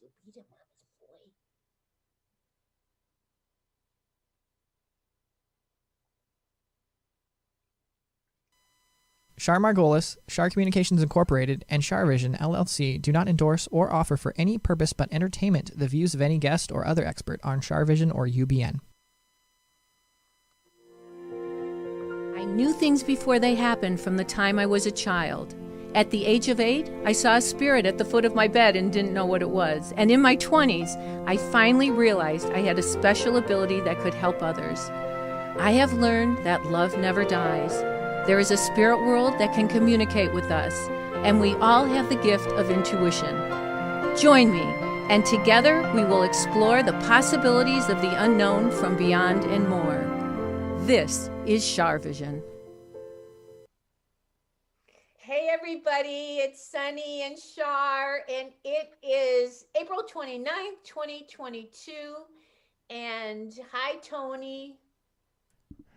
You beat him, mama's boy. Char Margolis, Char Communications Incorporated, and CharVision LLC do not endorse or offer for any purpose but entertainment the views of any guest or other expert on CharVision or UBN. I knew things before they happened from the time I was a child. At the age of 8, I saw a spirit at the foot of my bed and didn't know what it was. And in my 20s, I finally realized I had a special ability that could help others. I have learned that love never dies. There is a spirit world that can communicate with us, and we all have the gift of intuition. Join me, and together we will explore the possibilities of the unknown from beyond and more. This is CharVision. Hey everybody, it's Sunny and Char, and it is April 29th, 2022. And hi, Tony.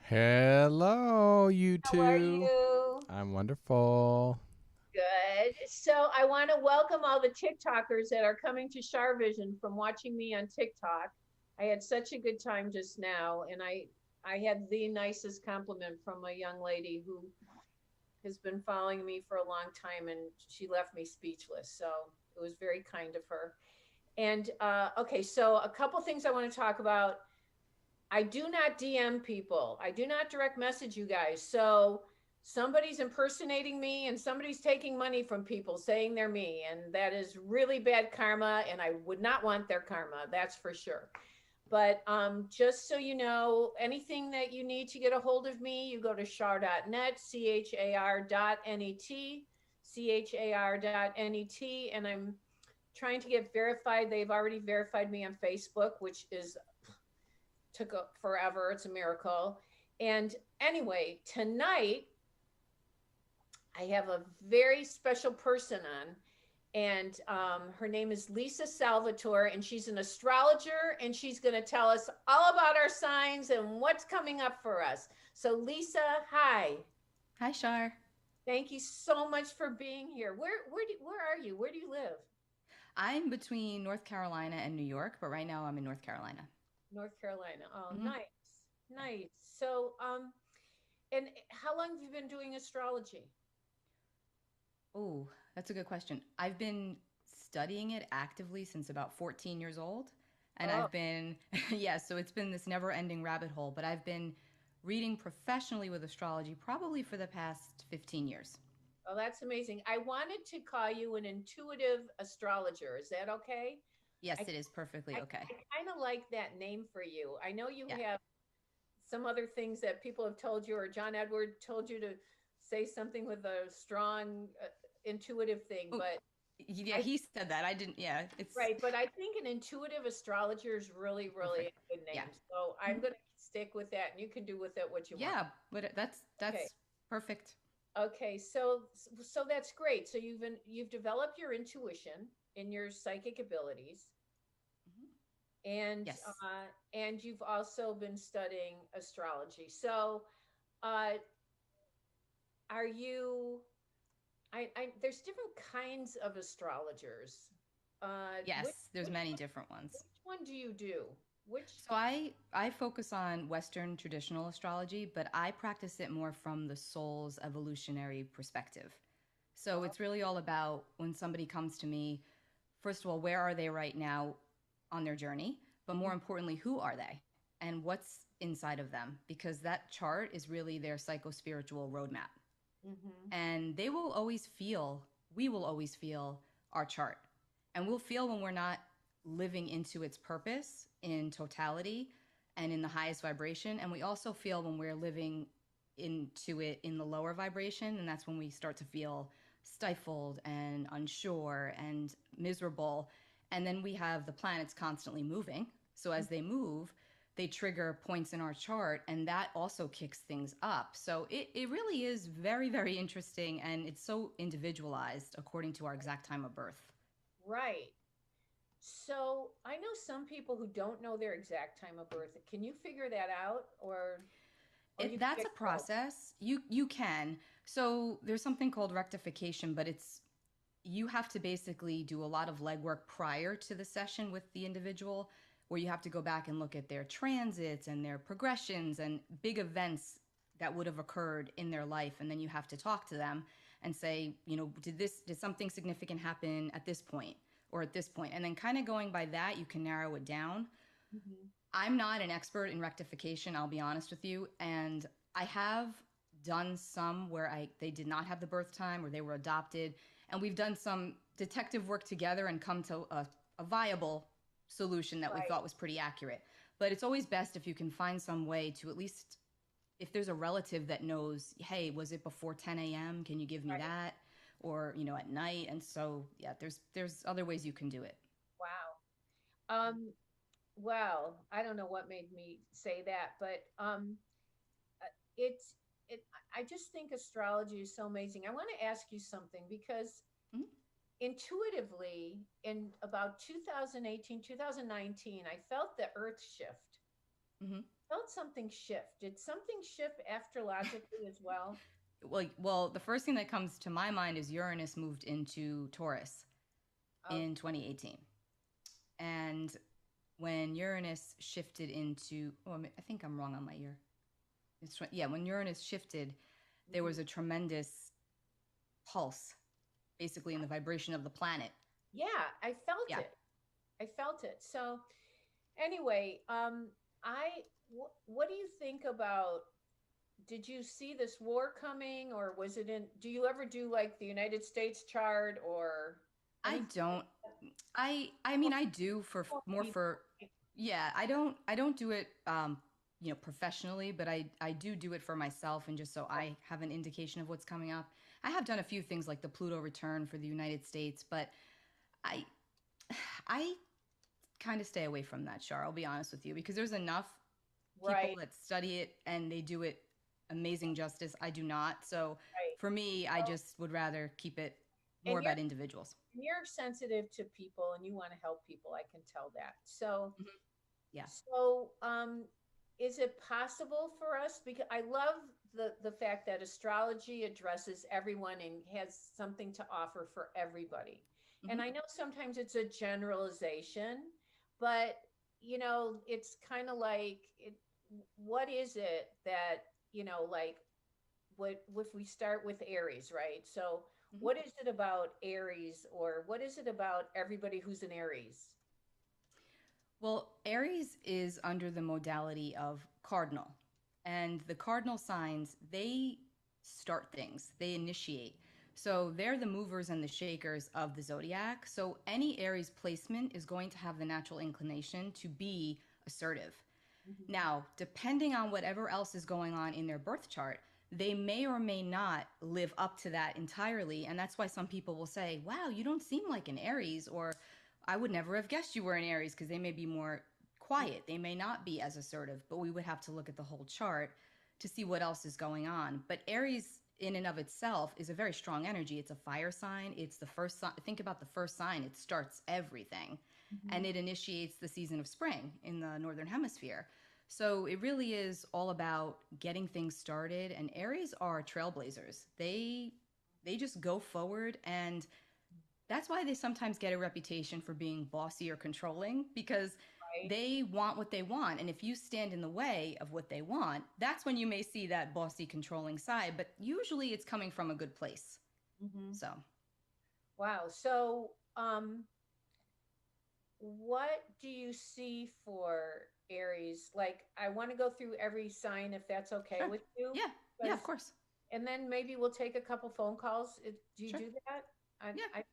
Hello, you two. How are you? I'm wonderful. Good. So I want to welcome all the TikTokers that are coming to CharVision from watching me on TikTok. I had such a good time just now, and I had the nicest compliment from a young lady who has been following me for a long time, and she left me speechless. So it was very kind of her. And okay, so a couple things I want to talk about. I do not DM people. I do not direct message you guys. So somebody's impersonating me and somebody's taking money from people saying they're me, and that is really bad karma, and I would not want their karma, that's for sure. But just so you know, anything that you need to get a hold of me, you go to char.net, char.net, char.net, and I'm trying to get verified. They've already verified me on Facebook, which took forever. It's a miracle. And anyway, tonight I have a very special person on, and her name is Lisa Salvatore, and she's an astrologer, and she's going to tell us all about our signs and what's coming up for us. So Lisa, hi. Hi, Char. Thank you so much for being here. Where are you? Where do you live? I'm between North Carolina and New York, but right now I'm in North Carolina. North Carolina. Oh, nice. So, and how long have you been doing astrology? Oh, that's a good question. I've been studying it actively since about 14 years old. And I've been, so it's been this never-ending rabbit hole, but I've been reading professionally with astrology probably for the past 15 years. Oh, that's amazing. I wanted to call you an intuitive astrologer. Is that okay? Yes, it is perfectly okay. I kind of like that name for you. I know you have some other things that people have told you, or John Edward told you to say something with a strong intuitive thing, but yeah, he said that. I didn't. Yeah, it's right. But I think an intuitive astrologer is really, really a good name. Yeah. So I'm going to stick with that, and you can do with it what you want. Yeah, but that's perfect. Okay, so that's great. So you've developed your intuition and your psychic abilities, and Yes. And you've also been studying astrology. So, are you? There's different kinds of astrologers. Yes, there's many different ones. Which one do you do? So I focus on Western traditional astrology, but I practice it more from the soul's evolutionary perspective. So it's really all about when somebody comes to me, first of all, where are they right now on their journey? But more importantly, who are they? And what's inside of them? Because that chart is really their psycho-spiritual roadmap. And we will always feel our chart. And we'll feel when we're not living into its purpose in totality and in the highest vibration. And we also feel when we're living into it in the lower vibration. And that's when we start to feel stifled and unsure and miserable. And then we have the planets constantly moving. So as they move, they trigger points in our chart, and that also kicks things up. So it really is very, very interesting, and it's so individualized according to our exact time of birth. Right. So I know some people who don't know their exact time of birth. Can you figure that out, or that's a process. You can. So there's something called rectification, but you have to basically do a lot of legwork prior to the session with the individual, where you have to go back and look at their transits and their progressions and big events that would have occurred in their life. And then you have to talk to them and say, you know, did something significant happen at this point or at this point? And then kind of going by that, you can narrow it down. Mm-hmm. I'm not an expert in rectification, I'll be honest with you. And I have done some where they did not have the birth time or they were adopted. And we've done some detective work together and come to a viable solution that we thought was pretty accurate. But it's always best if you can find some way to, at least if there's a relative that knows, hey, was it before 10 a.m.? Can you give me that? Or, you know, at night. And so, yeah, there's other ways you can do it. Wow. Well, I don't know what made me say that, but I just think astrology is so amazing. I want to ask you something because intuitively in about 2018, 2019, I felt the earth shift. Felt something shift. Did something shift astrologically as well? Well, the first thing that comes to my mind is Uranus moved into Taurus in 2018. And when Uranus shifted into, I think I'm wrong on my year. When Uranus shifted, there was a tremendous pulse, basically, in the vibration of the planet. Yeah, I felt it. I felt it. So, anyway, what do you think about? Did you see this war coming, or was it in? Do you ever do like the United States chart, or? I don't. I mean, I do for more for. Yeah, I don't do it. You know, professionally, but I do it for myself, and just so I have an indication of what's coming up. I have done a few things like the Pluto return for the United States, but I kind of stay away from that, Char. I'll be honest with you, because there's enough people that study it and they do it amazing justice. I do not. So for me, I just would rather keep it more about individuals. You're sensitive to people and you want to help people. I can tell that. So, yeah. So, is it possible for us? Because I love the fact that astrology addresses everyone and has something to offer for everybody. And I know sometimes it's a generalization, but you know, it's kind of like, what is it that, you know, like what if we start with Aries, right? So what is it about Aries, or what is it about everybody who's an Aries? Well, Aries is under the modality of cardinal. And the cardinal signs, they start things, they initiate. So they're the movers and the shakers of the zodiac. So any Aries placement is going to have the natural inclination to be assertive. Now, depending on whatever else is going on in their birth chart, they may or may not live up to that entirely. And that's why some people will say, wow, you don't seem like an Aries, or I would never have guessed you were an Aries, because they may be more quiet. They may not be as assertive, but we would have to look at the whole chart to see what else is going on. But Aries in and of itself is a very strong energy. It's a fire sign. It's the first sign. Think about the first sign. It starts everything, and it initiates the season of spring in the Northern Hemisphere. So it really is all about getting things started. And Aries are trailblazers. They just go forward, and that's why they sometimes get a reputation for being bossy or controlling, because they want what they want. And if you stand in the way of what they want, that's when you may see that bossy, controlling side. But usually it's coming from a good place. So. Wow. So what do you see for Aries? Like, I want to go through every sign, if that's okay with you. Yeah, of course. And then maybe we'll take a couple phone calls. Do you do that?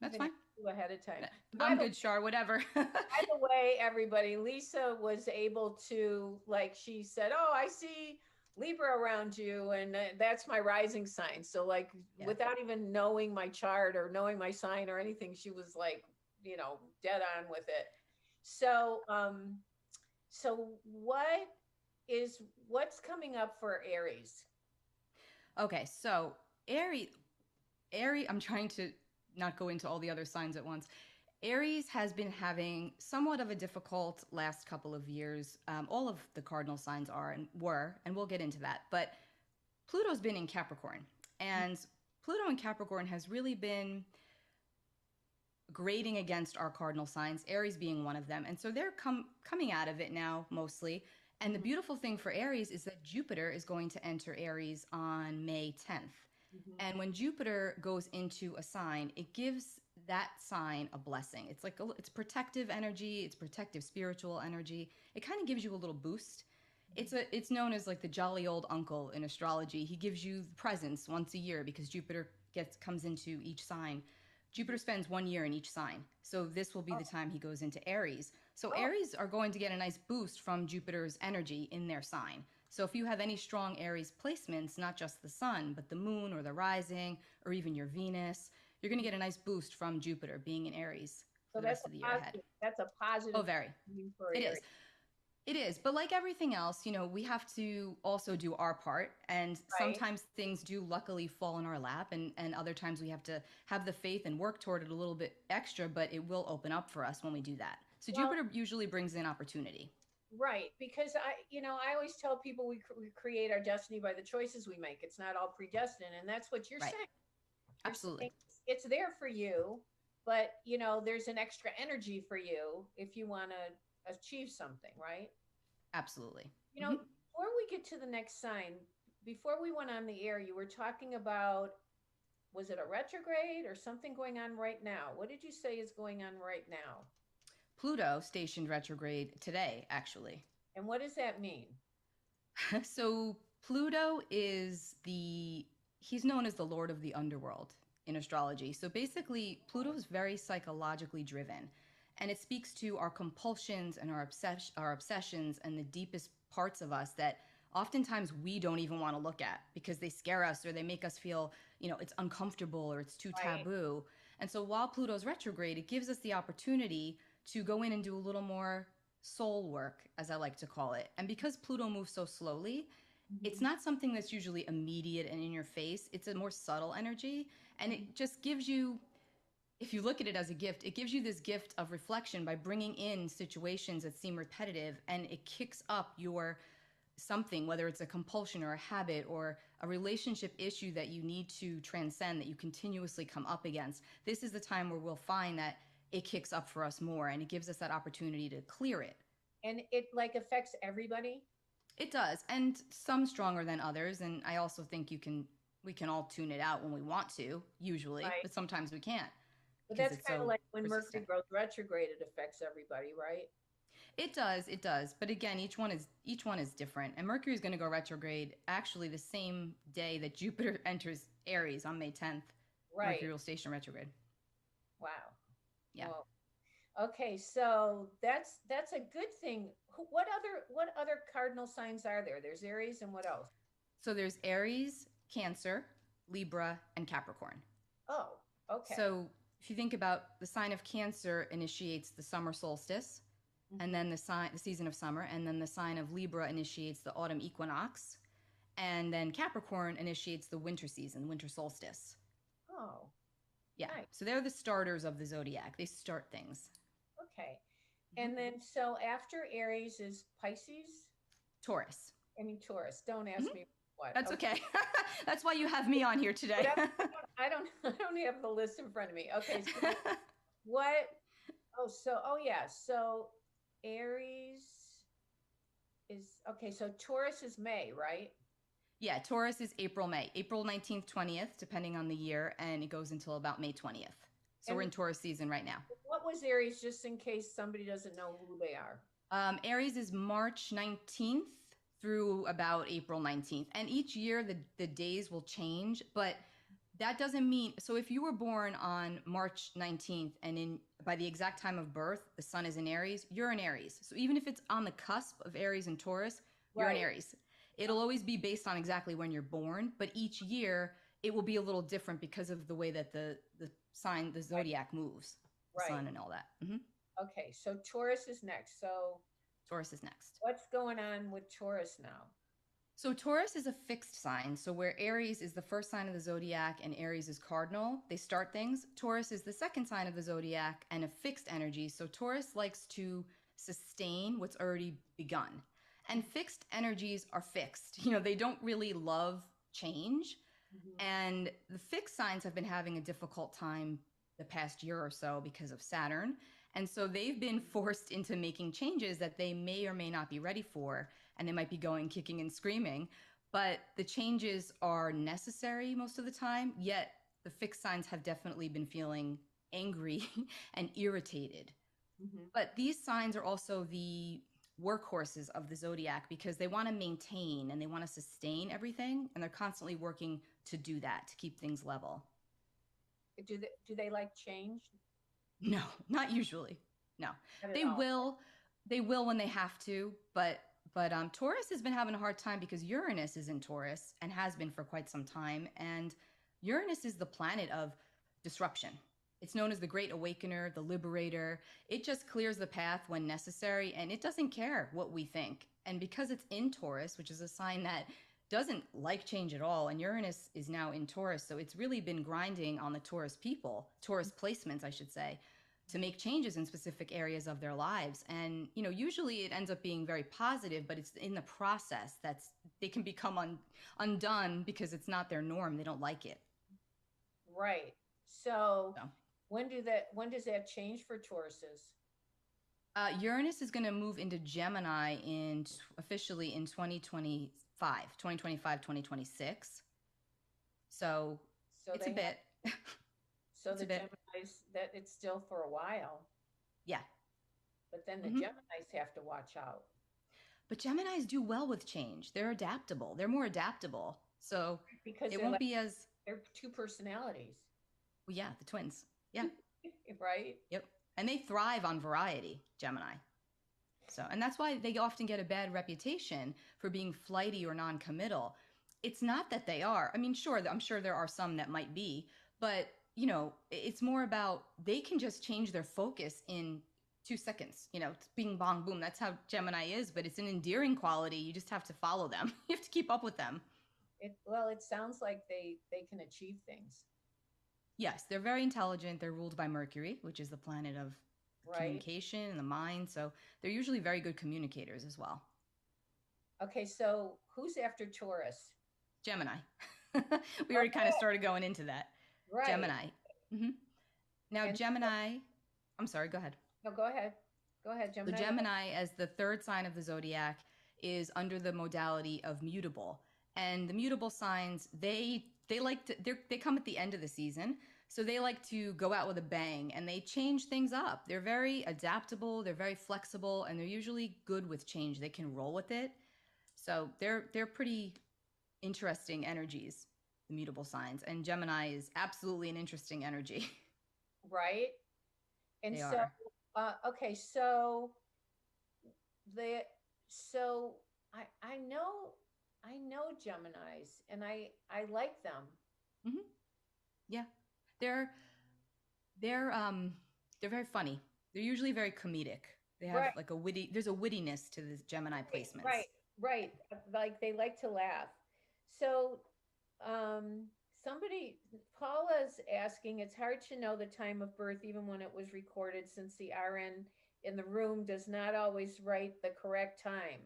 That's fine. Ahead of time. I'm good, Char, whatever. By the way, everybody, Lisa was able to, like, she said, oh, I see Libra around you, and that's my rising sign. So like, without even knowing my chart or knowing my sign or anything, she was like, you know, dead on with it. So so what's coming up for Aries? Okay, so Aries, I'm trying to not go into all the other signs at once. Aries has been having somewhat of a difficult last couple of years. All of the cardinal signs were, and we'll get into that. But Pluto's been in Capricorn, and Pluto in Capricorn has really been grading against our cardinal signs, Aries being one of them. And so they're coming out of it now mostly. And the beautiful thing for Aries is that Jupiter is going to enter Aries on May 10th. And when Jupiter goes into a sign, it gives that sign a blessing. It's like it's protective energy, it's protective spiritual energy. It kind of gives you a little boost. It's known as like the jolly old uncle in astrology. He gives you presents once a year because Jupiter comes into each sign. Jupiter spends 1 year in each sign. So this will be the time he goes into Aries. So Aries are going to get a nice boost from Jupiter's energy in their sign. So if you have any strong Aries placements, not just the sun, but the moon or the rising or even your Venus, you're going to get a nice boost from Jupiter being in Aries for the rest of the year ahead. That's a positive. Oh, very. It is. It is. But like everything else, we have to also do our part. And sometimes things do luckily fall in our lap. And other times we have to have the faith and work toward it a little bit extra, but it will open up for us when we do that. So Jupiter usually brings in opportunity. Right. Because I always tell people we create our destiny by the choices we make. It's not all predestined. And that's what you're saying. Absolutely. It's there for you, but there's an extra energy for you if you want to achieve something, right? Absolutely. Before we get to the next sign, before we went on the air, you were talking about, was it a retrograde or something going on right now? What did you say is going on right now? Pluto stationed retrograde today, actually. And what does that mean? So Pluto is he's known as the Lord of the Underworld in astrology. So basically, Pluto is very psychologically driven. And it speaks to our compulsions and our obsessions and the deepest parts of us that oftentimes we don't even want to look at because they scare us or they make us feel, it's uncomfortable or it's too taboo. And so while Pluto's retrograde, it gives us the opportunity to go in and do a little more soul work, as I like to call it. And because Pluto moves so slowly, it's not something that's usually immediate and in your face. It's a more subtle energy. And it just gives you, if you look at it as a gift, it gives you this gift of reflection by bringing in situations that seem repetitive, and it kicks up your something, whether it's a compulsion or a habit or a relationship issue that you need to transcend, that you continuously come up against. This is the time where we'll find that it kicks up for us more, and it gives us that opportunity to clear it. And it affects everybody? It does, and some stronger than others. And I also think we can all tune it out when we want to, usually, but sometimes we can't. But that's kind of like when Mercury goes retrograde, it affects everybody, right? It does. But again, each one is different. And Mercury is going to go retrograde actually the same day that Jupiter enters Aries on May 10th. Right. Mercury will station retrograde. Wow. Yeah. Well, okay, so that's a good thing. What other cardinal signs are there? There's Aries, and what else? So there's Aries, Cancer, Libra, and Capricorn. Oh, okay. So if you think about the sign of Cancer initiates the summer solstice, and then the season of summer, and then the sign of Libra initiates the autumn equinox, and then Capricorn initiates the winter season, winter solstice. Oh. Yeah. Nice. So they're the starters of the zodiac. They start things. Okay. And then so after Aries is Pisces? Taurus. Taurus. Don't ask me what. That's okay. That's why you have me on here today. I don't have the list in front of me. Okay. So what? So Aries is, okay, so Taurus is May, right? Yeah, Taurus is April 19th, 20th, depending on the year, and it goes until about May 20th. So we're in Taurus season right now. What was Aries, just in case somebody doesn't know who they are? Aries is March 19th through about April 19th. And each year the days will change, but that doesn't mean, so if you were born on March 19th and by the exact time of birth, the sun is in Aries, you're in Aries. So even if it's on the cusp of Aries and Taurus, you're in Aries. It'll always be based on exactly when you're born, but each year it will be a little different because of the way that the sign, the zodiac moves, the sun and all that. Okay, so Taurus is next. So Taurus is next. What's going on with Taurus now? So Taurus is a fixed sign. So where Aries is the first sign of the zodiac and Aries is cardinal, they start things. Taurus is the second sign of the zodiac and a fixed energy. So Taurus likes to sustain what's already begun. And fixed energies are fixed. They don't really love change. And the fixed signs have been having a difficult time the past year or so because of Saturn. And so they've been forced into making changes that they may or may not be ready for, and they might be going kicking and screaming. But the changes are necessary most of the time, yet the fixed signs have definitely been feeling angry and irritated. Mm-hmm. But these signs are also the workhorses of the zodiac because they want to maintain and they want to sustain everything, and they're constantly working to do that, to keep things level. Do they like change? No, not usually. No. Not at They all. will when they have to, but Taurus has been having a hard time because Uranus is in Taurus and has been for quite some time, and Uranus is the planet of disruption. It's known as the Great Awakener, the Liberator. It just clears the path when necessary, and it doesn't care what we think. And because it's in Taurus, which is a sign that doesn't like change at all, and Uranus is now in Taurus, so it's really been grinding on the Taurus people, Taurus placements, I should say, to make changes in specific areas of their lives. And, you know, usually it ends up being very positive, but it's in the process they can become undone because it's not their norm. They don't like it. Right. So when does that change for Tauruses? Uranus is going to move into Gemini officially in 2025, 2026. So it's a bit. So the Geminis, that it's still for a while. Yeah. But then the Geminis have to watch out. But Geminis do well with change. They're adaptable. They're more adaptable. So because it won't be as... They're two personalities. Well, yeah, the twins. Yeah. Right? Yep. And they thrive on variety, Gemini. So, and that's why they often get a bad reputation for being flighty or non-committal. It's not that they are. I mean, sure, I'm sure there are some that might be, but, you know, it's more about they can just change their focus in 2 seconds. You know, it's bing, bong, boom. That's how Gemini is, but it's an endearing quality. You just have to follow them. You have to keep up with them. It sounds like they can achieve things. Yes, they're very intelligent. They're ruled by Mercury, which is the planet of communication and the mind. So they're usually very good communicators as well. Okay, so who's after Taurus? Gemini. We already kind of started going into that. Right. Gemini. Mm-hmm. Now, Gemini, I'm sorry, go ahead. No, go ahead. Go ahead, Gemini. The Gemini, as the third sign of the zodiac, is under the modality of mutable. And the mutable signs, they come at the end of the season. So they like to go out with a bang and they change things up. They're very adaptable, they're very flexible, and they're usually good with change. They can roll with it. So they're pretty interesting energies, the mutable signs. And Gemini is absolutely an interesting energy. Right. And They so are. Okay, so I know Geminis and I like them. Mm-hmm. Yeah. They're very funny. They're usually very comedic. They have like there's a wittiness to the Gemini placements. Right. Like they like to laugh. So Paula's asking, it's hard to know the time of birth even when it was recorded since the RN in the room does not always write the correct time.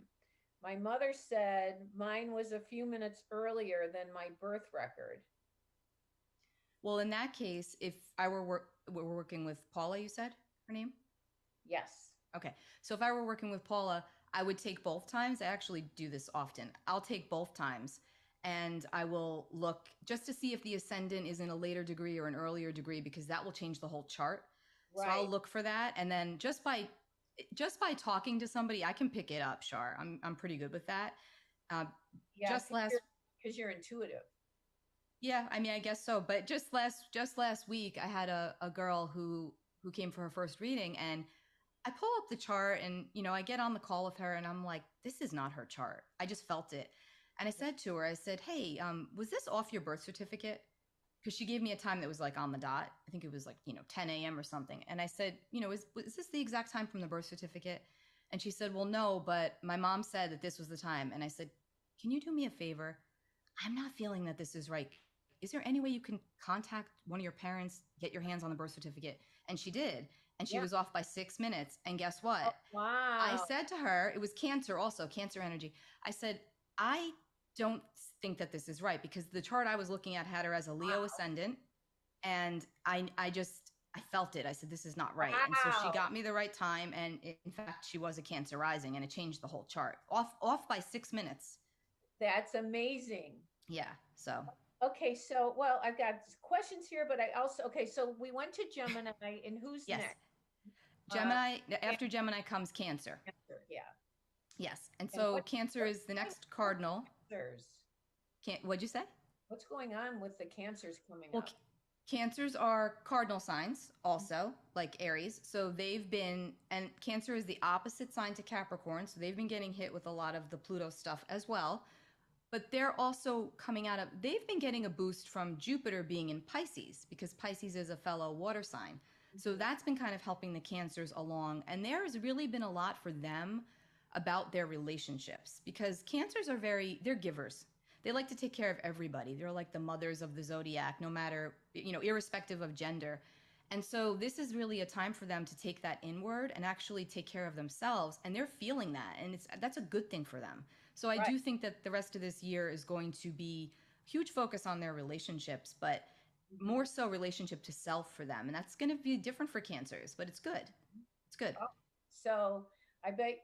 My mother said mine was a few minutes earlier than my birth record. Well, in that case, if I were working with Paula, you said her name? Yes. Okay. So if I were working with Paula, I would take both times. I actually do this often. I'll take both times and I will look just to see if the ascendant is in a later degree or an earlier degree, because that will change the whole chart. Right. So I'll look for that. And then just by talking to somebody, I can pick it up, Char. I'm pretty good with that. Because you're intuitive. Yeah, I mean, I guess so. But just last week, I had a girl who came for her first reading, and I pull up the chart, and I get on the call with her, and I'm like, this is not her chart. I just felt it, and I said to her, hey, was this off your birth certificate? Because she gave me a time that was like on the dot. I think it was like 10 a.m. or something. And I said, is this the exact time from the birth certificate? And she said, well, no, but my mom said that this was the time. And I said, can you do me a favor? I'm not feeling that this is right. Is there any way you can contact one of your parents, get your hands on the birth certificate? And she did. And she was off by 6 minutes. And guess what? Oh, wow. I said to her, it was Cancer also, Cancer energy. I said, I don't think that this is right, because the chart I was looking at had her as a Leo ascendant. And I I felt it. I said, this is not right. And so she got me the right time. And in fact, she was a Cancer rising, and it changed the whole chart off by 6 minutes. That's amazing. Yeah. So. Okay. So, well, I've got questions here, but I also, okay. So we went to Gemini, and who's Yes. next? Gemini, after Gemini comes Cancer. Cancer, yeah. Yes. And so Cancer is the next cardinal. Cancers. What'd you say? What's going on with the Cancers coming Well, up? Cancers are cardinal signs also, like Aries. So they've been, and Cancer is the opposite sign to Capricorn. So they've been getting hit with a lot of the Pluto stuff as well. But they're also coming out of, they've been getting a boost from Jupiter being in Pisces, because Pisces is a fellow water sign. So that's been kind of helping the Cancers along. And there has really been a lot for them about their relationships, because Cancers are they're givers. They like to take care of everybody. They're like the mothers of the zodiac, no matter, irrespective of gender. And so this is really a time for them to take that inward and actually take care of themselves. And they're feeling that. And that's a good thing for them. So I do think that the rest of this year is going to be huge focus on their relationships, but more so relationship to self for them. And that's going to be different for Cancers, but it's good. It's good. Oh, so I bet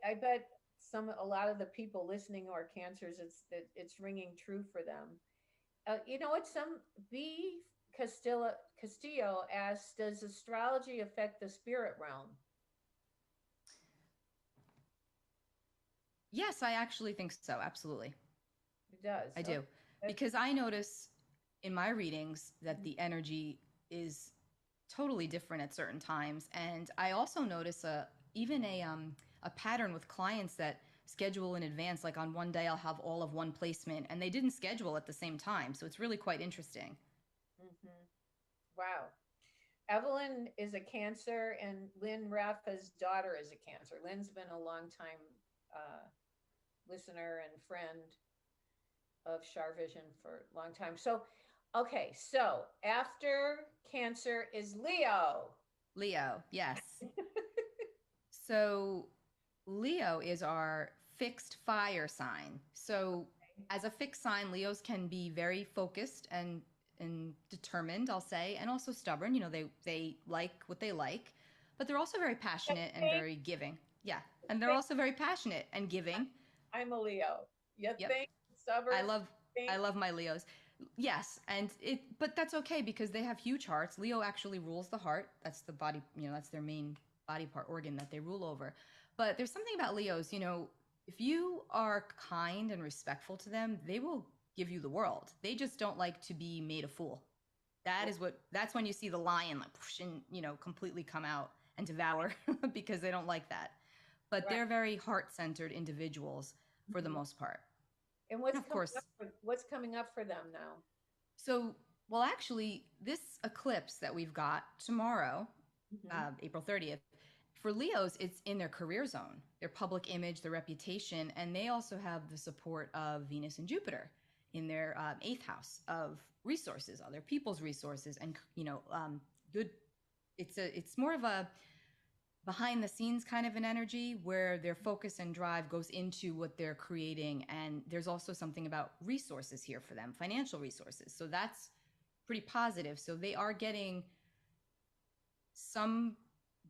a lot of the people listening who are Cancers, it's ringing true for them. B Castillo asks, does astrology affect the spirit realm? Yes, I actually think so. Absolutely. It does. I do. Because I notice in my readings that the energy is totally different at certain times. And I also notice even a pattern with clients that schedule in advance. Like on one day I'll have all of one placement, and they didn't schedule at the same time. So it's really quite interesting. Mm-hmm. Wow. Evelyn is a Cancer, and Lynn Rafa's daughter is a Cancer. Lynn's been a long time listener and friend of CharVision for a long time. So, okay. So after Cancer is Leo. Leo, yes. So Leo is our fixed fire sign. So as a fixed sign, Leos can be very focused and determined, I'll say, and also stubborn. They like what they like, but they're also very passionate and very giving. Yeah. And they're also very passionate and giving. I'm a Leo. Yep. Think stubborn. I love my Leos. Yes. But that's okay, because they have huge hearts. Leo actually rules the heart. That's the body, that's their main body part organ that they rule over. But there's something about Leos, if you are kind and respectful to them, they will give you the world. They just don't like to be made a fool. That's when you see the lion like push and, completely come out and devour because they don't like that. But they're very heart-centered individuals for the most part. And what's coming up for them now? So, well, actually, this eclipse that we've got tomorrow, April 30th, for Leos, it's in their career zone, their public image, their reputation, and they also have the support of Venus and Jupiter in their 8th house of resources, other people's resources, and good. It's more of a behind the scenes kind of an energy where their focus and drive goes into what they're creating. And there's also something about resources here for them, financial resources. So that's pretty positive. So they are getting some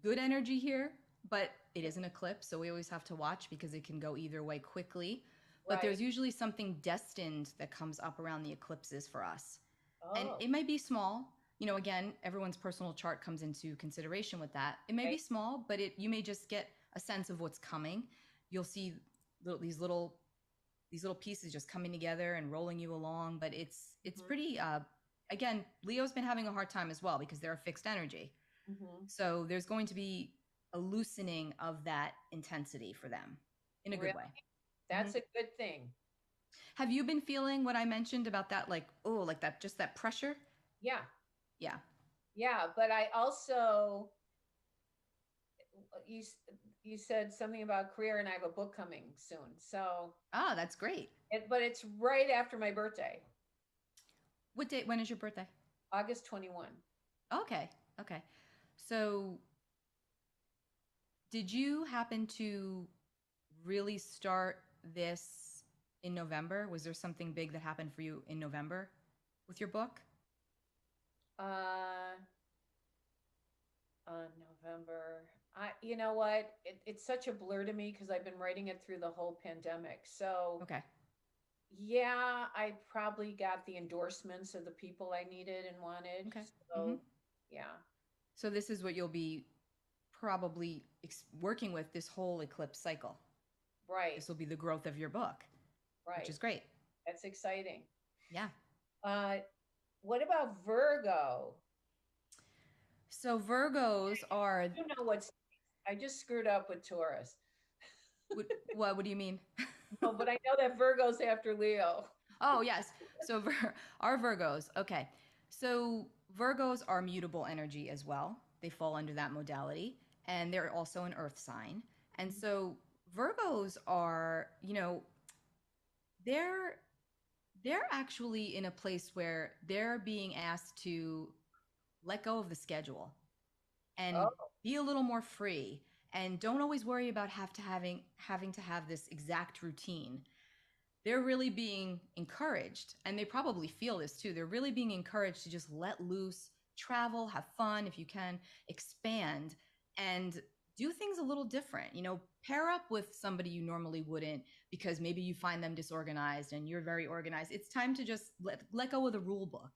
good energy here, but it is an eclipse. So we always have to watch, because it can go either way quickly. But there's usually something destined that comes up around the eclipses for us. Oh. And it might be small. Again, everyone's personal chart comes into consideration with that. It may be small, but you may just get a sense of what's coming. You'll see these little pieces just coming together and rolling you along. But it's pretty, again, Leo's been having a hard time as well, because they're a fixed energy. Mm-hmm. So there's going to be a loosening of that intensity for them in a good way. That's a good thing. Have you been feeling what I mentioned about that? Just that pressure? Yeah. Yeah. Yeah. But I also, you said something about career, and I have a book coming soon. So. Oh, that's great. But it's right after my birthday. What date? When is your birthday? August 21. Okay. So did you happen to really start this in November? Was there something big that happened for you in November with your book? November. You know what? It's such a blur to me because I've been writing it through the whole pandemic. So Okay. yeah, I probably got the endorsements of the people I needed and wanted. Okay. So yeah, So this is what you'll be probably working with this whole eclipse cycle. right, This will be the growth of your book, which right. is great. That's exciting. Yeah. Uh, what about Virgo? So Virgos are You know what's, I just screwed up with Taurus. what do you mean? No, but I know that Virgo's after Leo. Oh, yes. So our Virgos. Okay. So Virgos are mutable energy as well. They fall under that modality, and they're also an earth sign. And so Virgos are, they're they're actually in a place where they're being asked to let go of the schedule and Oh, be a little more free, and don't always worry about having to have this exact routine. They're really being encouraged, and they probably feel this too. They're really being encouraged to just let loose, travel, have fun if you can, expand, and do things a little different. Pair up with somebody you normally wouldn't because maybe you find them disorganized and you're very organized. It's time to just let go of the rule book.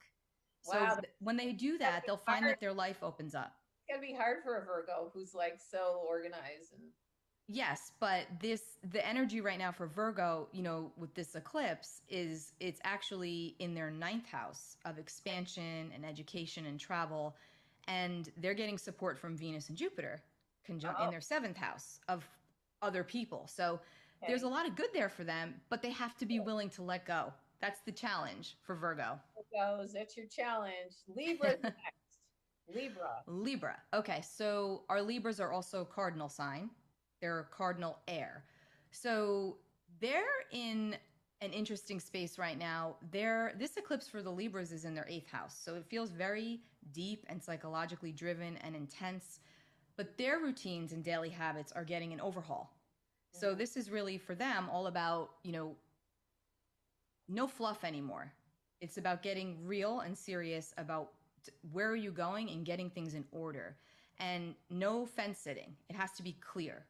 So wow. when they do that, they'll find that their life opens up. It's gonna be hard for a Virgo who's like so organized and Yes, but the energy right now for Virgo, with this eclipse is it's actually in their ninth house of expansion and education and travel, and they're getting support from Venus and Jupiter conjunct in their seventh house of other people. So there's a lot of good there for them, but they have to be willing to let go. That's the challenge for Virgo. Virgos. That's your challenge. Libra's next. Libra. Libra. Okay, so our Libras are also cardinal sign. They're cardinal air. So they're in an interesting space right now. This eclipse for the Libras is in their eighth house. So it feels very deep and psychologically driven and intense. But their routines and daily habits are getting an overhaul. So this is really for them all about, no fluff anymore. It's about getting real and serious about where are you going and getting things in order. And no fence sitting. It has to be clear.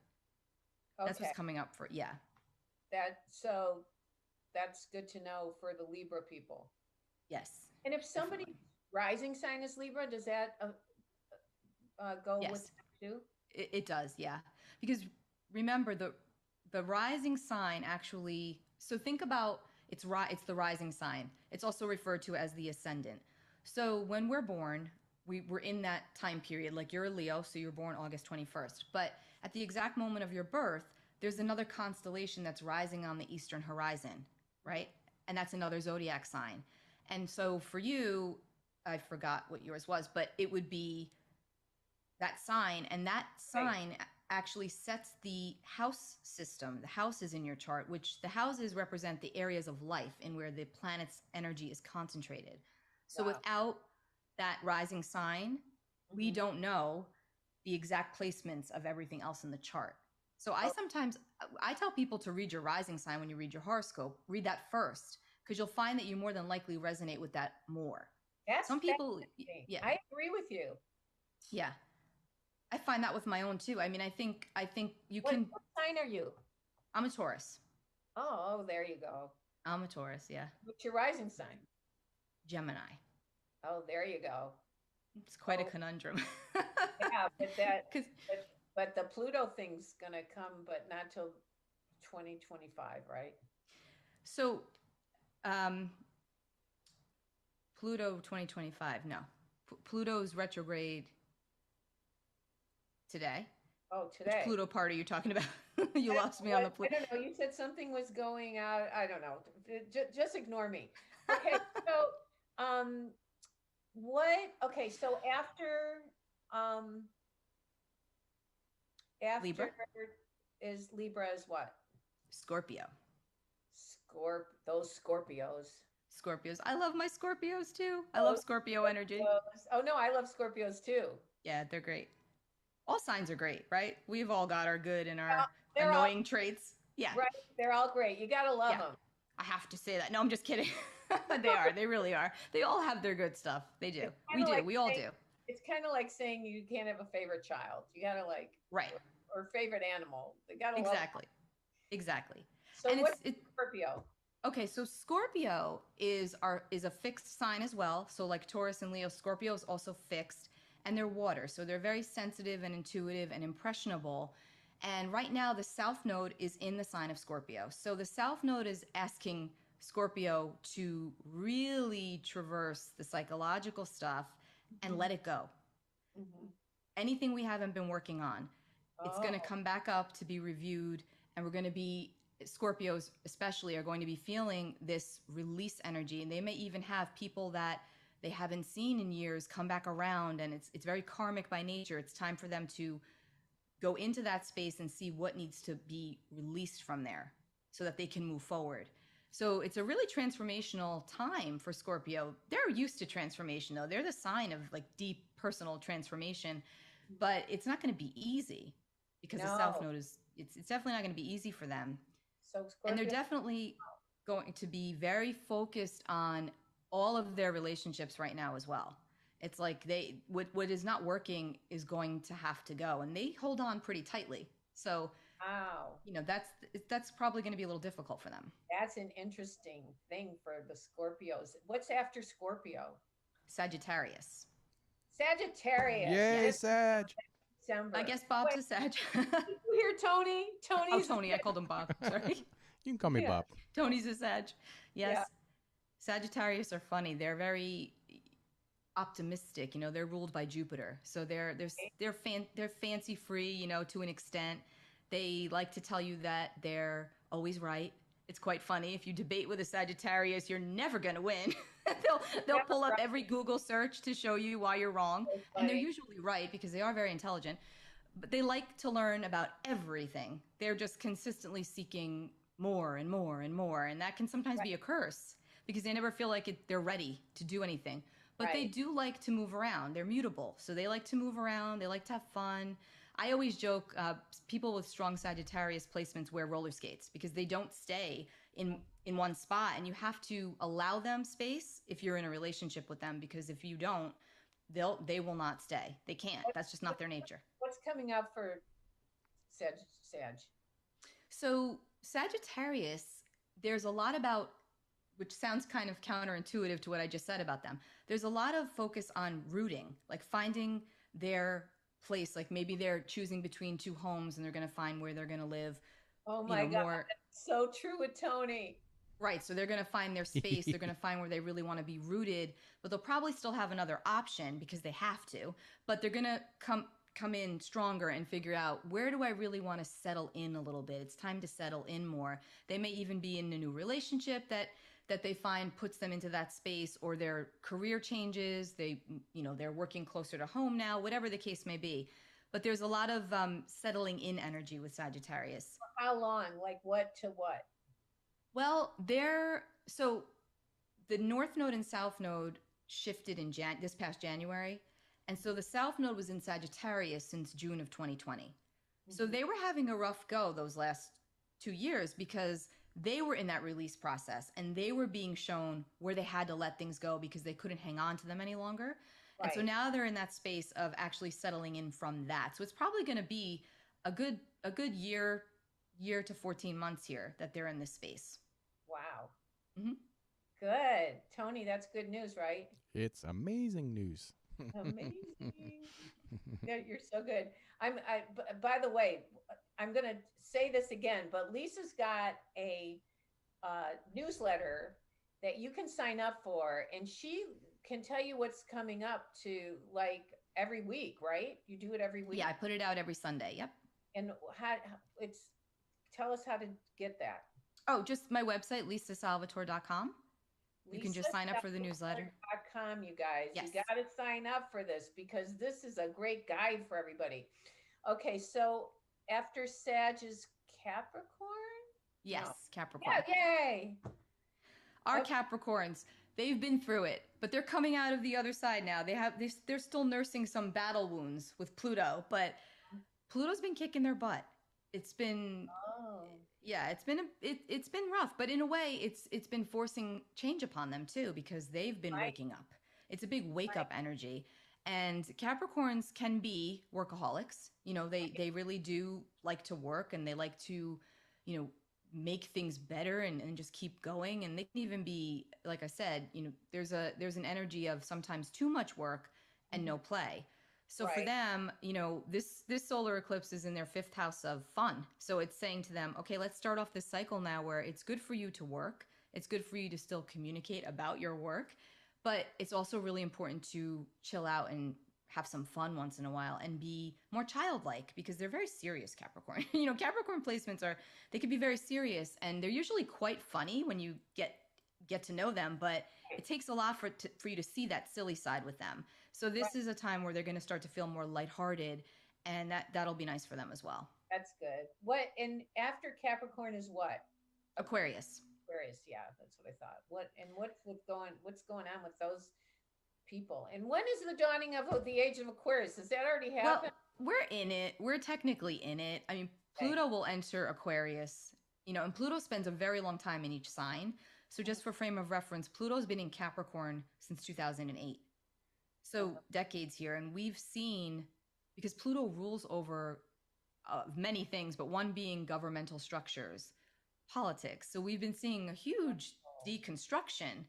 That's what's coming up for, yeah. That's good to know for the Libra people. Yes. And if somebody's rising sign is Libra, does that go with that too? It does, yeah. Because remember, the rising sign actually, so think about it's the rising sign. It's also referred to as the ascendant. So when we're born, we're in that time period. Like you're a Leo, so you're born August 21st. But at the exact moment of your birth, there's another constellation that's rising on the eastern horizon, right? And that's another zodiac sign. And so for you, I forgot what yours was, but it would be that sign. And that sign actually sets the house system. The houses in your chart, which the houses represent the areas of life in where the planet's energy is concentrated. So without that rising sign, we don't know the exact placements of everything else in the chart. So I tell people to read your rising sign when you read your horoscope. Read that first, because you'll find that you more than likely resonate with that more. Some people, yeah, I agree with you. Yeah, I find that with my own too. I mean, I think you can. What sign are you? I'm a Taurus. Oh, there you go. I'm a Taurus. Yeah. What's your rising sign? Gemini. Oh, there you go. It's quite a conundrum. Yeah, but the Pluto thing's gonna come, but not till 2025, right? So, Pluto 2025. No, Pluto's retrograde today. Oh, today. Which Pluto part are you talking about? You lost me on the Pluto. I don't know. You said something was going out. I don't know. Just ignore me. Okay. So, okay. So after Libra is Libra is what? Scorpio. Those Scorpios. Scorpios. I love my Scorpios too. I love Scorpio energy. Oh no, I love Scorpios too. Yeah, they're great. All signs are great, right? We've all got our good and our annoying traits. Yeah. Right. They're all great. You gotta love them. I have to say that. No, I'm just kidding. They are. They really are. They all have their good stuff. They do. We do. We all do. It's kind of like saying you can't have a favorite child. You gotta like, Right. or favorite animal. They gotta love. Exactly. Exactly. So And what's it's Scorpio? okay, so Scorpio is a fixed sign as well. So like Taurus and Leo, Scorpio is also fixed, and they're water. So they're very sensitive and intuitive and impressionable. And right now the South Node is in the sign of Scorpio. So the South Node is asking Scorpio to really traverse the psychological stuff and let it go. Mm-hmm. Anything we haven't been working on, it's going to Oh. come back up to be reviewed, and we're going to be Scorpios especially are going to be feeling this release energy, and they may even have people that they haven't seen in years come back around, and it's very karmic by nature. It's time for them to go into that space and see what needs to be released from there so that they can move forward. So it's a really transformational time for Scorpio. They're used to transformation though. They're the sign of like deep personal transformation, but it's not going to be easy because the South No. Node is it's definitely not going to be easy for them. So And they're Scorpio. definitely going to be very focused on all of their relationships right now as well. It's like what is not working is going to have to go, and they hold on pretty tightly. So, Wow. that's probably going to be a little difficult for them. That's an interesting thing for the Scorpios. What's after Scorpio? Sagittarius. Sagittarius. Yay, Yes. Sag. December. I guess Bob's a Sag. Did you hear Tony? Oh, Tony's Tony. I called him Bob. Sorry. You can call me Yeah. Bob. Tony's a Sag. Yes. Yeah. Sagittarius are funny. They're very optimistic. They're ruled by Jupiter, so they're fancy free. To an extent, they like to tell you that they're always right. It's quite funny. If you debate with a Sagittarius, you're never going to win. they'll pull up every Google search to show you why you're wrong, and they're usually right because they are very intelligent. But they like to learn about everything. They're just consistently seeking more and more and more, and that can sometimes be a curse because they never feel like they're ready to do anything. But they do like to move around. They're mutable, so they like to move around. They like to have fun. I always joke, people with strong Sagittarius placements wear roller skates because they don't stay in one spot, and you have to allow them space if you're in a relationship with them, because if you don't, they will not stay. They can't. That's just not their nature. What's coming up for Sag? So Sagittarius, there's a lot about, which sounds kind of counterintuitive to what I just said about them. There's a lot of focus on rooting, like finding their place. Like maybe they're choosing between two homes and they're going to find where they're going to live. Oh my God. More... So true with Tony. Right. So they're going to find their space. They're going to find where they really want to be rooted, but they'll probably still have another option because they have to, but they're going to come in stronger and figure out, where do I really want to settle in a little bit? It's time to settle in more. They may even be in a new relationship that they find puts them into that space, or their career changes. They're working closer to home now, whatever the case may be. But there's a lot of settling in energy with Sagittarius. How long? Like what to what? Well, so the North Node and South Node shifted in this past January. And so the South Node was in Sagittarius since June of 2020. Mm-hmm. So they were having a rough go those last 2 years because they were in that release process and they were being shown where they had to let things go because they couldn't hang on to them any longer. Right. And so now they're in that space of actually settling in from that. So it's probably going to be a good year to 14 months here that they're in this space. Wow. Mm-hmm. Good. Tony, that's good news, right? It's amazing news. Amazing. Yeah, you're so good. By the way, I'm going to say this again, but Lisa's got a newsletter that you can sign up for, and she can tell you what's coming up to, like, every week, right? You do it every week? Yeah, I put it out every Sunday. Yep. And tell us how to get that. Oh, just my website, lisasalvatore.com. You can just sign up for the newsletter. .com, you guys. Yes. You got to sign up for this because this is a great guide for everybody. Okay, so after Sag is Capricorn? Yes, no. Capricorn. Yeah, yay! Our Capricorns, they've been through it, but they're coming out of the other side now. They're still nursing some battle wounds with Pluto, but Pluto's been kicking their butt. It's been it's been rough, but in a way it's been forcing change upon them too, because they've been waking up. It's a big wake up energy. And Capricorns can be workaholics. You know, they really do like to work, and they like to, you know, make things better and just keep going. And they can even be, like I said, you know, there's an energy of sometimes too much work and no play. So for Right. them, you know, this solar eclipse is in their fifth house of fun. So it's saying to them, okay, let's start off this cycle now where it's good for you to work. It's good for you to still communicate about your work, but it's also really important to chill out and have some fun once in a while and be more childlike, because they're very serious, Capricorn. You know, Capricorn placements they can be very serious, and they're usually quite funny when you get to know them, but it takes a lot for you to see that silly side with them. So this is a time where they're going to start to feel more lighthearted, and that'll be nice for them as well. That's good. What, and after Capricorn is what? Aquarius. Aquarius, yeah, that's what I thought. What's going on with those people? And when is the dawning of the age of Aquarius? Does that already happen? Well, we're in it. We're technically in it. I mean, Pluto will enter Aquarius, you know, and Pluto spends a very long time in each sign. So just for frame of reference, Pluto's been in Capricorn since 2008. So decades here. And we've seen, because Pluto rules over many things, but one being governmental structures, politics. So we've been seeing a huge deconstruction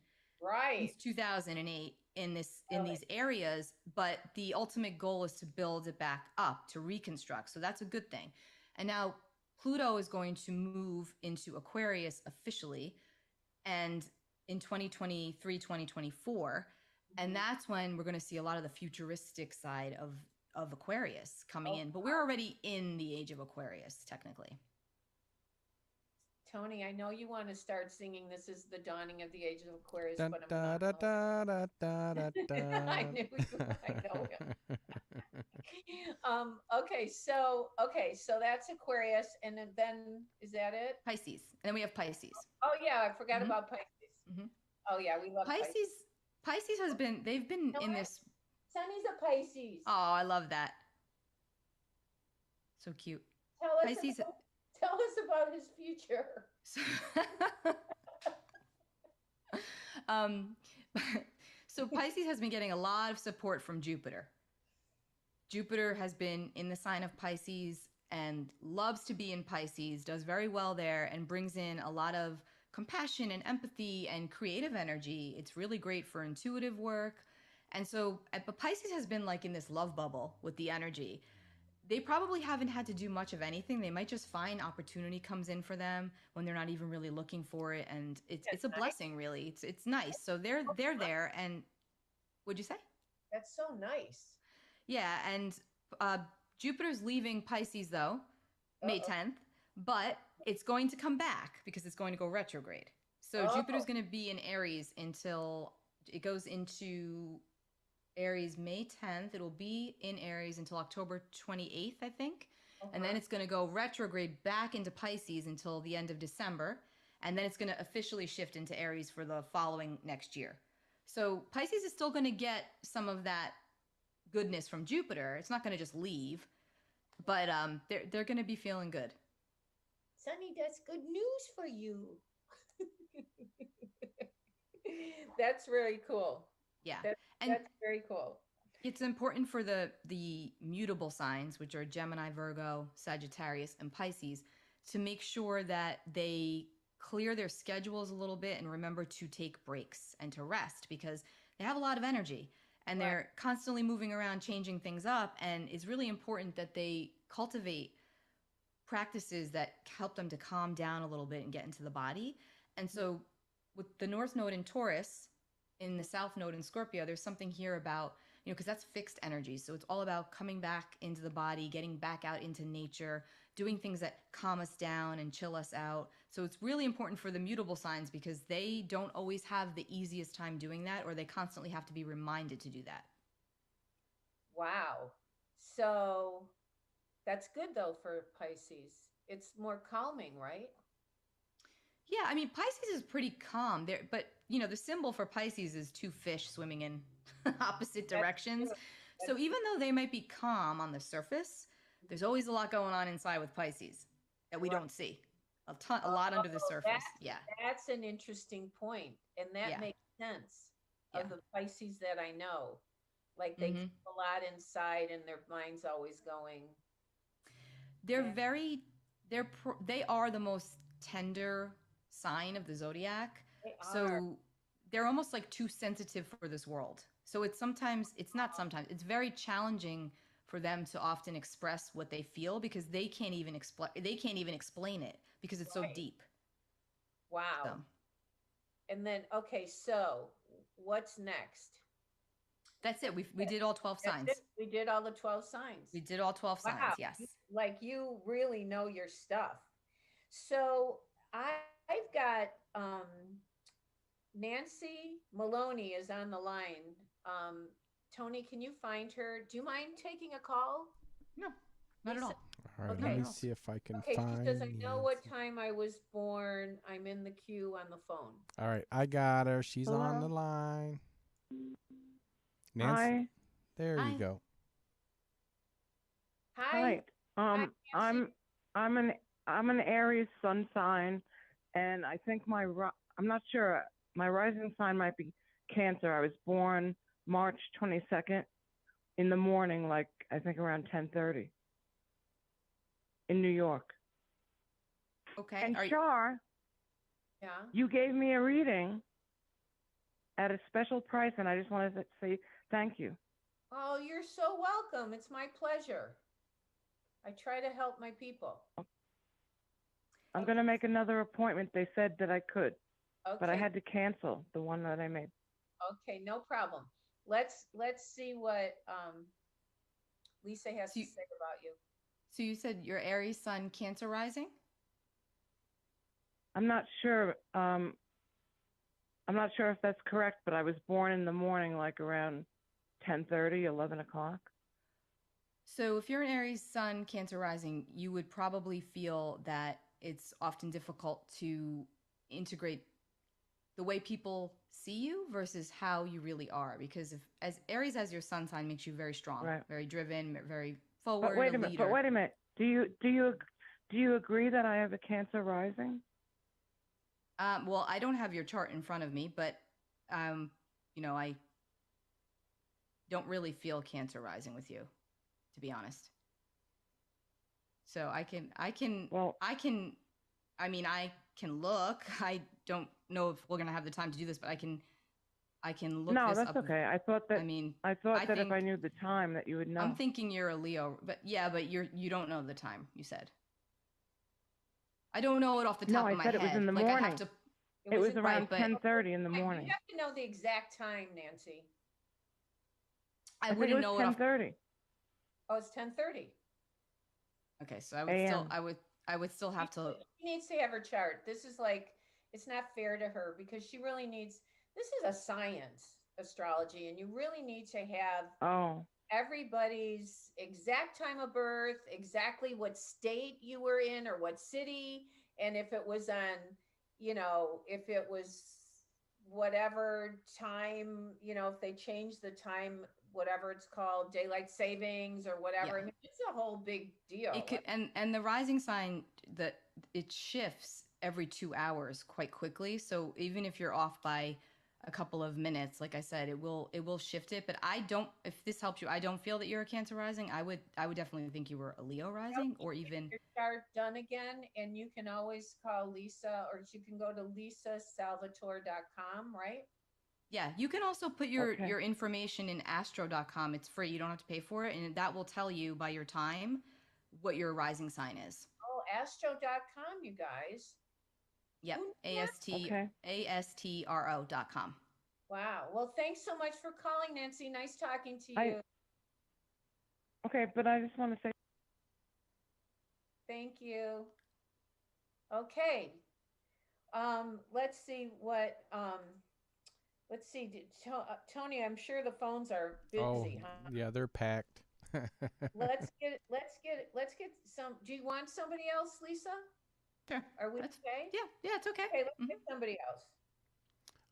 since 2008 in these areas, but the ultimate goal is to build it back up, to reconstruct. So that's a good thing. And now Pluto is going to move into Aquarius officially, and in 2023, 2024. And that's when we're going to see a lot of the futuristic side of Aquarius coming in. But we're already in the age of Aquarius, technically. Tony, I know you want to start singing "This is the Dawning of the Age of Aquarius," Da, but I'm da, not. da, da, da, da, da, da. I knew you. I know him. Okay, so that's Aquarius, and then is that it? Pisces. And then we have Pisces. Oh yeah, I forgot about Pisces. Oh yeah, we love Pisces. Pisces they've been in this. Sunny's a Pisces. Oh, I love that. So cute. Tell us about his future. So Pisces has been getting a lot of support from Jupiter. Jupiter has been in the sign of Pisces and loves to be in Pisces, does very well there, and brings in a lot of compassion and empathy and creative energy. It's really great for intuitive work. And so, but Pisces has been like in this love bubble with the energy. They probably haven't had to do much of anything. They might just find opportunity comes in for them when they're not even really looking for it. And it's a blessing, really. It's nice. So they're there. And what'd you say? That's so nice. Yeah. And Jupiter's leaving Pisces, though, May 10th. But it's going to come back because it's going to go retrograde. So Jupiter's going to be in Aries until it goes into Aries May 10th. It'll be in Aries until October 28th, I think. And then it's going to go retrograde back into Pisces until the end of December. And then it's going to officially shift into Aries for the following next year. So Pisces is still going to get some of that goodness from Jupiter. It's not going to just leave, but they're going to be feeling good. Sunny, that's good news for you. That's very cool. Yeah. That's very cool. It's important for the mutable signs, which are Gemini, Virgo, Sagittarius, and Pisces, to make sure that they clear their schedules a little bit and remember to take breaks and to rest, because they have a lot of energy and they're constantly moving around, changing things up. And it's really important that they cultivate practices that help them to calm down a little bit and get into the body. And so with the North Node in Taurus, in the South Node in Scorpio, there's something here about, you know, because that's fixed energy. So it's all about coming back into the body, getting back out into nature, doing things that calm us down and chill us out. So it's really important for the mutable signs because they don't always have the easiest time doing that, or they constantly have to be reminded to do that. Wow. So that's good though for Pisces. It's more calming, right? Yeah, I mean, Pisces is pretty calm there, but you know, the symbol for Pisces is two fish swimming in opposite directions. So even though they might be calm on the surface, there's always a lot going on inside with Pisces that we don't see. A lot under the surface. That's an interesting point, and that makes sense of the Pisces that I know. Like they keep a lot inside and their mind's always going. They're Yeah. very, they are the most tender sign of the zodiac. They are. So they're almost like too sensitive for this world. So it's sometimes, it's not sometimes, it's very challenging for them to often express what they feel because they can't even explain it because it's so Right. deep. Wow. So. And then, okay, so what's next? That's it. We did all 12 signs. We did all the 12 signs. We did all 12 signs, yes. Like you really know your stuff. So I've got Nancy Maloney is on the line. Tony, can you find her? Do you mind taking a call? No, not at all. All right, Okay. let me see if I can Okay, find. she says, I know what time I was born. I'm in the queue on the phone. All right, I got her. She's Hello? on the line. Nancy, Hi. there Hi. you go. Hi. Hi. Nancy. I'm an Aries sun sign, and I think I'm not sure. My rising sign might be Cancer. I was born March 22nd in the morning, like I think around 10:30 in New York. Okay. And Are you, Char, Yeah. you gave me a reading at a special price, and I just wanted to say thank you. Oh, you're so welcome. It's my pleasure. I try to help my people. I'm going to make another appointment. They said that I could, Okay. but I had to cancel the one that I made. Okay, no problem. Let's see what Lisa has to say about you. so you said your Aries sun, Cancer rising? I'm not sure. I'm not sure if that's correct, but I was born in the morning, like around 10:30, 11 o'clock. So if you're an Aries sun, Cancer rising, you would probably feel that it's often difficult to integrate the way people see you versus how you really are. Because if as Aries as your sun sign makes you very strong, Right. very driven, very forward. But wait a minute. But wait a minute. Do you agree that I have a Cancer rising? Well, I don't have your chart in front of me, but I don't really feel Cancer rising with you, to be honest. So I can look. I don't know if we're gonna have the time to do this, but I can look No, this that's up. Okay. I thought that if I think- knew the time that you would know. I'm thinking you're a Leo, but you don't know the time, you said. I don't know it off the top of my head. No, I said it was in the like morning. I have to It was around right, but- 10:30 in the morning. You have to know the exact time, Nancy. I think wouldn't it was know it off 10:30. Oh, it's 10:30. Okay, so I would still AM. I would still have to She needs to have her chart. This is like, it's not fair to her because she really needs, this is a science, astrology, and you really need to have Oh. everybody's exact time of birth, exactly what state you were in or what city, and if it was on, if it was whatever time, if they changed the time, whatever it's called, daylight savings or whatever. Yeah. I mean, it's a whole big deal. It could, and the rising sign that it shifts every 2 hours quite quickly. So even if you're off by a couple of minutes, like I said, it will shift it. But I don't. If this helps you, I don't feel that you're a Cancer rising. I would definitely think you were a Leo rising, or even your chart done again, and you can always call Lisa, or you can go to lisasalvatore.com, right? yeah. You can also put your Okay. your information in astro.com. It's free. You don't have to pay for it, and that will tell you by your time what your rising sign is. Oh, astro.com, you guys. Yep. Who knew that? ASTRO.com. Wow. Well, thanks so much for calling, Nancy. Nice talking to you. Okay, but I just want to say Thank you. Okay. Let's see what, let's see. Tony, I'm sure the phones are busy, huh? Yeah, they're packed. Let's get some. Do you want somebody else, Lisa? Sure. Are we That's- okay? Yeah, it's okay. Okay, let's get somebody else.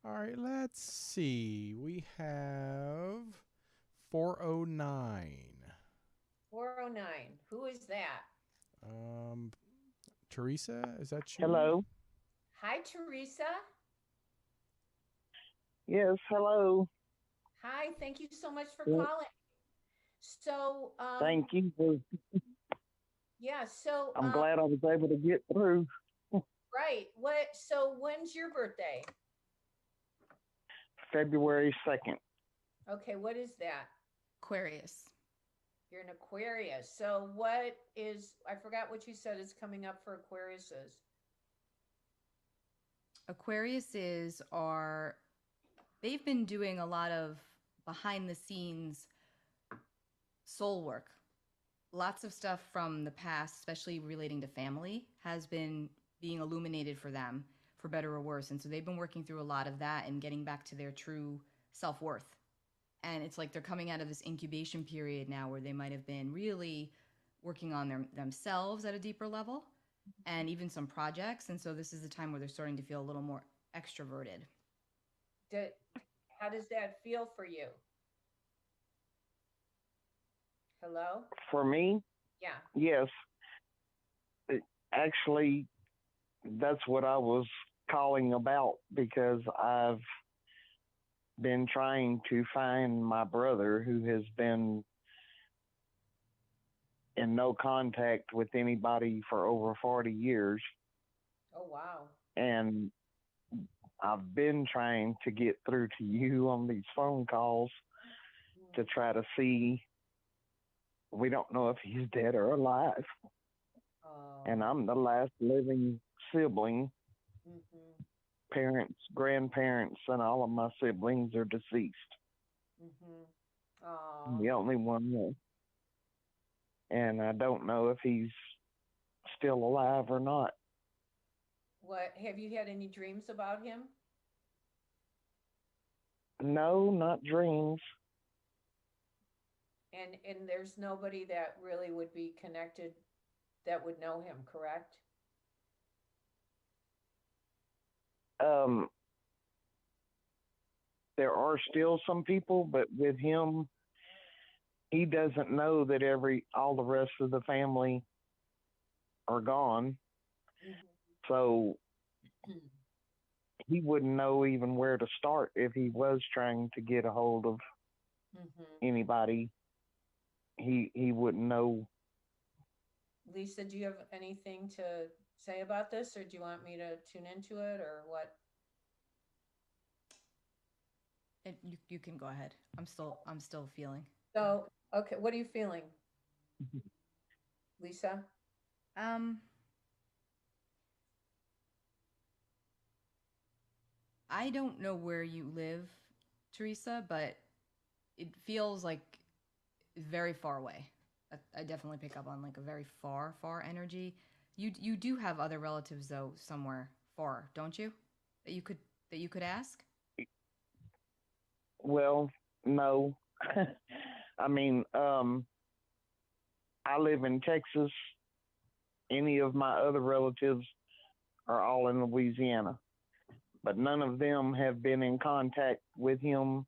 All right, let's see. We have 409. 409. Who is that? Teresa, is that you? hello. Hi, Teresa. Yes, hello. Hi, thank you so much for Well, calling. So, thank you. yeah, so, I'm glad I was able to get through. right. So when's your birthday? February 2nd. Okay, what is that? Aquarius. You're an Aquarius. So I forgot what you said is coming up for Aquariuses. Aquariuses they've been doing a lot of behind the scenes soul work. Lots of stuff from the past, especially relating to family, has been being illuminated for them, for better or worse. And so they've been working through a lot of that and getting back to their true self-worth. And it's like they're coming out of this incubation period now where they might have been really working on themselves at a deeper level and even some projects. And so this is the time where they're starting to feel a little more extroverted. How does that feel for you? Hello? For me, Yeah. yes. Actually, that's what I was calling about because I've been trying to find my brother who has been in no contact with anybody for over 40 years. Oh, wow. And I've been trying to get through to you on these phone calls to try to see. We don't know if he's dead or alive. Oh. And I'm the last living sibling. Mm-hmm. Parents, grandparents, and all of my siblings are deceased. Mm-hmm. Oh. I'm the only one left. And I don't know if he's still alive or not. What, have you had any dreams about him? No, not dreams. And there's nobody that really would be connected that would know him, correct? There are still some people, but with him, he doesn't know that all the rest of the family are gone. Mm-hmm. So he wouldn't know even where to start if he was trying to get a hold of anybody. He wouldn't know. Lisa, do you have anything to say about this, or do you want me to tune into it, or what? You can go ahead. I'm still feeling. So, okay, what are you feeling, Lisa? I don't know where you live, Teresa, but it feels like very far away. I definitely pick up on like a very far energy. You do have other relatives though somewhere far, don't you? That you could ask? Well, no. I mean, I live in Texas. Any of my other relatives are all in Louisiana, but none of them have been in contact with him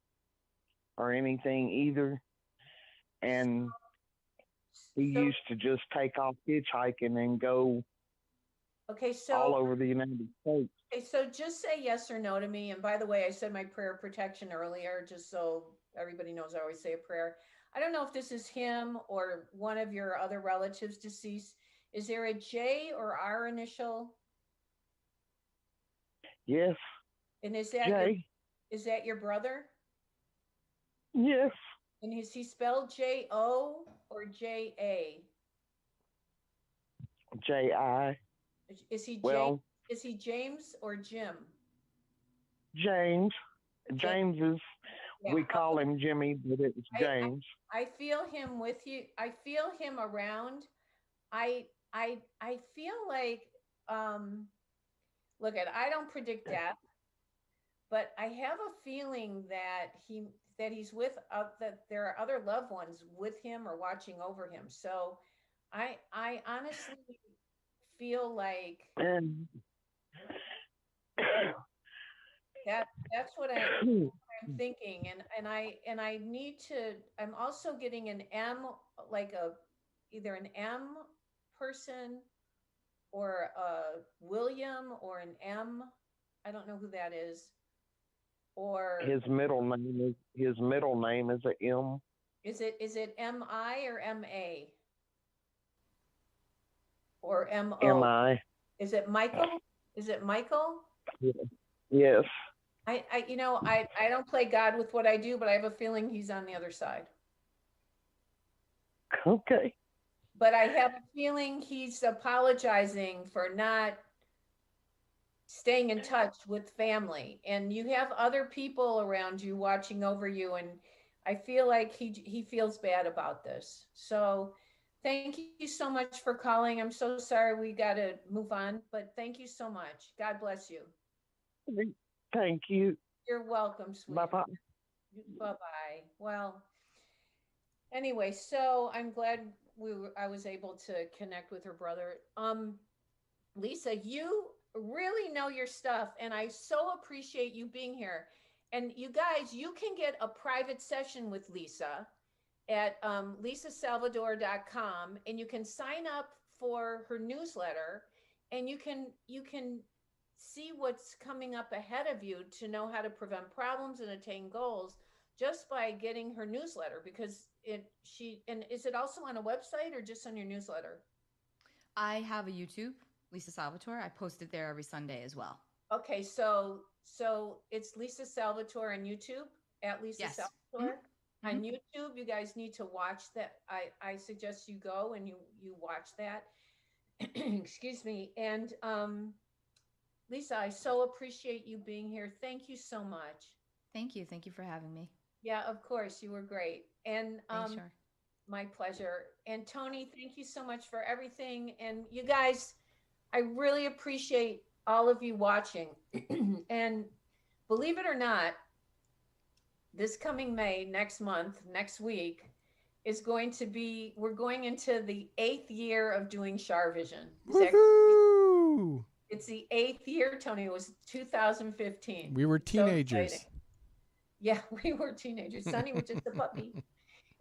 or anything either. And he used to just take off hitchhiking and go all over the United States. Okay, so just say yes or no to me. And by the way, I said my prayer of protection earlier, just so everybody knows I always say a prayer. I don't know if this is him or one of your other relatives deceased. Is there a J or R initial? Yes. And is that J. Is that your brother? Yes. And is he spelled J-O or J-A? J-I. Is he well, is he James or Jim? James. James is, we call him Jimmy, but it's James. I feel him with you. I feel him around. I feel like, look I don't predict death, but I have a feeling that he's with, that there are other loved ones with him or watching over him. So I honestly feel like that's what I'm thinking. And I need to, I'm also getting an M, like either an M person or a William or an M. I don't know who that is. or His middle name is a M. is it M-I or M-A? Or M-O? M-I. Is it Michael? Is it Michael? Yes. I don't play God with what I do, but I have a feeling he's on the other side. Okay. But I have a feeling he's apologizing for not staying in touch with family. And you have other people around you watching over you. And I feel like he feels bad about this. So thank you so much for calling. I'm so sorry we got to move on, but thank you so much. God bless you. Thank you. You're welcome, sweetheart. Bye-bye. Bye-bye. Well, anyway, so I'm glad I was able to connect with her brother. Lisa, you really know your stuff, and I so appreciate you being here. And you guys, you can get a private session with Lisa at lisasalvador.com, and you can sign up for her newsletter, and you can see what's coming up ahead of you to know how to prevent problems and attain goals just by getting her newsletter, because is it also on a website or just on your newsletter? I have a YouTube, Lisa Salvatore. I post it there every Sunday as well. Okay, so it's Lisa Salvatore on YouTube at Lisa Yes. Salvatore. Mm-hmm. On YouTube, you guys need to watch that. I suggest you go and you watch that. Excuse me. And Lisa, I so appreciate you being here. Thank you so much. Thank you. Thank you for having me. Yeah, of course. You were great. And Thanks, Char. my pleasure. And Tony, thank you so much for everything. And you guys, I really appreciate all of you watching. And believe it or not, this coming May, next week, is going to be, we're going into the 8th year of doing CharVision. Woohoo! It's the 8th year, Tony. It was 2015. We were teenagers. So yeah, we were teenagers. Sonny was just a puppy.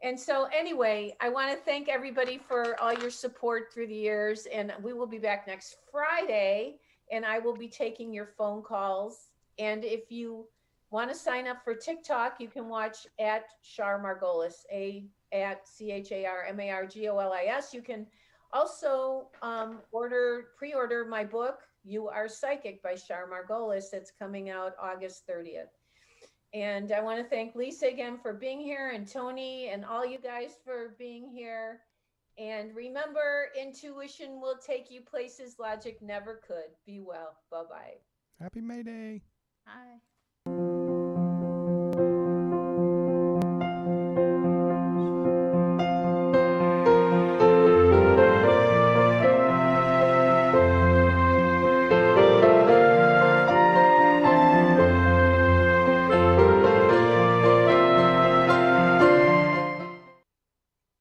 And so anyway, I want to thank everybody for all your support through the years. And we will be back next Friday, and I will be taking your phone calls. And if you want to sign up for TikTok, you can watch at Char Margolis, at CharMargolis. You can also pre-order my book, You Are Psychic by Char Margolis. That's coming out August 30th. And I want to thank Lisa again for being here, and Tony and all you guys for being here. And remember, intuition will take you places logic never could. Be well. Bye-bye. Happy May Day. Hi.